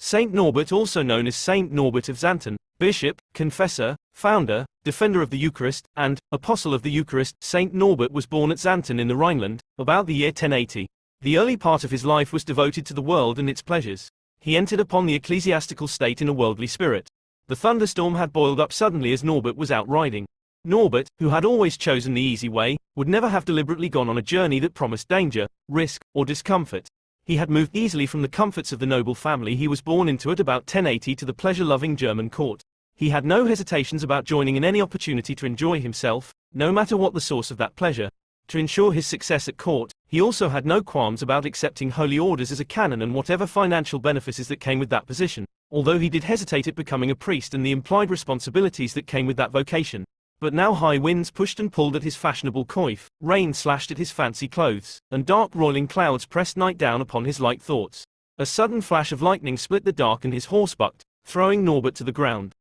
Saint Norbert, also known as Saint Norbert of Xanten, bishop, confessor, founder, defender of the Eucharist, and apostle of the Eucharist, Saint Norbert was born at Xanten in the Rhineland, about the year 1080. The early part of his life was devoted to the world and its pleasures. He entered upon the ecclesiastical state in a worldly spirit. The thunderstorm had boiled up suddenly as Norbert was out riding. Norbert, who had always chosen the easy way, would never have deliberately gone on a journey that promised danger, risk, or discomfort. He had moved easily from the comforts of the noble family he was born into at about 1080 to the pleasure-loving German court. He had no hesitations about joining in any opportunity to enjoy himself, no matter what the source of that pleasure. To ensure his success at court, he also had no qualms about accepting holy orders as a canon and whatever financial benefices that came with that position, although he did hesitate at becoming a priest and the implied responsibilities that came with that vocation. But now high winds pushed and pulled at his fashionable coif, rain slashed at his fancy clothes, and dark roiling clouds pressed night down upon his light thoughts. A sudden flash of lightning split the dark and his horse bucked, throwing Norbert to the ground.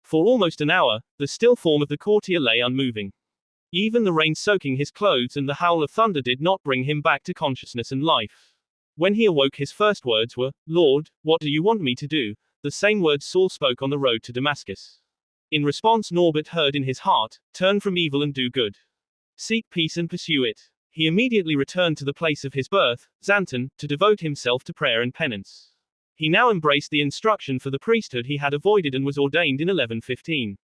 For almost an hour, the still form of the courtier lay unmoving. Even the rain soaking his clothes and the howl of thunder did not bring him back to consciousness and life. When he awoke, his first words were, "Lord, what do you want me to do?" The same words Saul spoke on the road to Damascus. In response, Norbert heard in his heart, "Turn from evil and do good. Seek peace and pursue it." He immediately returned to the place of his birth, Xanten, to devote himself to prayer and penance. He now embraced the instruction for the priesthood he had avoided and was ordained in 1115.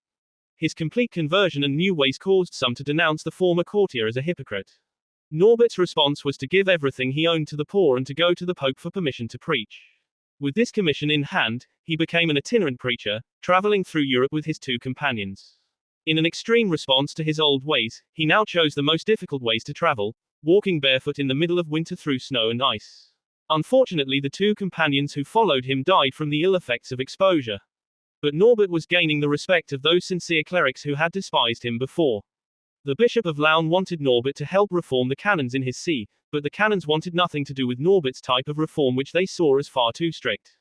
His complete conversion and new ways caused some to denounce the former courtier as a hypocrite. Norbert's response was to give everything he owned to the poor and to go to the Pope for permission to preach. With this commission in hand, he became an itinerant preacher, traveling through Europe with his two companions. In an extreme response to his old ways, he now chose the most difficult ways to travel, walking barefoot in the middle of winter through snow and ice. Unfortunately, the two companions who followed him died from the ill effects of exposure. But Norbert was gaining the respect of those sincere clerics who had despised him before. The Bishop of Laon wanted Norbert to help reform the canons in his see, but the canons wanted nothing to do with Norbert's type of reform, which they saw as far too strict.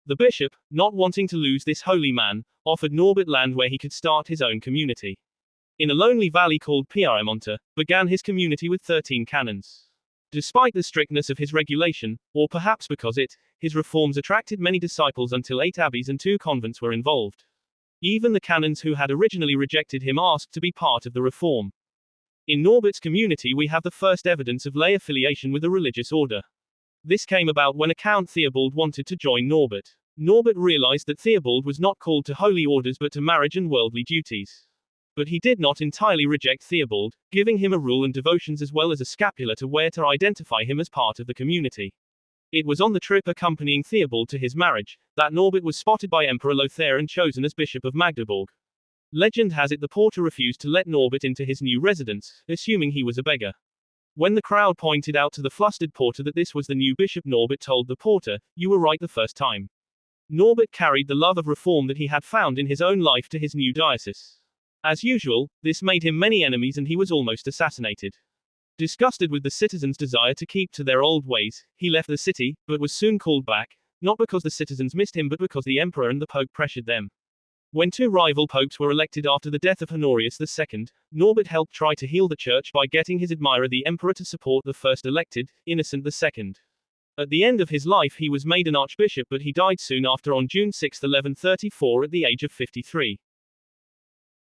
The bishop, not wanting to lose this holy man, offered Norbert land where he could start his own community. In a lonely valley called Piemonte, began his community with 13 canons. Despite the strictness of his regulation, or perhaps because his reforms attracted many disciples until 8 abbeys and 2 convents were involved. Even the canons who had originally rejected him asked to be part of the reform. In Norbert's community we have the first evidence of lay affiliation with a religious order. This came about when a Count Theobald wanted to join Norbert. Norbert realized that Theobald was not called to holy orders but to marriage and worldly duties. But he did not entirely reject Theobald, giving him a rule and devotions as well as a scapular to wear to identify him as part of the community. It was on the trip accompanying Theobald to his marriage, that Norbert was spotted by Emperor Lothair and chosen as Bishop of Magdeburg. Legend has it the porter refused to let Norbert into his new residence, assuming he was a beggar. When the crowd pointed out to the flustered porter that this was the new bishop, Norbert told the porter, "You were right the first time." Norbert carried the love of reform that he had found in his own life to his new diocese. As usual, this made him many enemies and he was almost assassinated. Disgusted with the citizens' desire to keep to their old ways, he left the city, but was soon called back, not because the citizens missed him but because the emperor and the pope pressured them. When 2 rival popes were elected after the death of Honorius II, Norbert helped try to heal the church by getting his admirer the emperor to support the first elected, Innocent II. At the end of his life he was made an archbishop, but he died soon after on June 6, 1134 at the age of 53.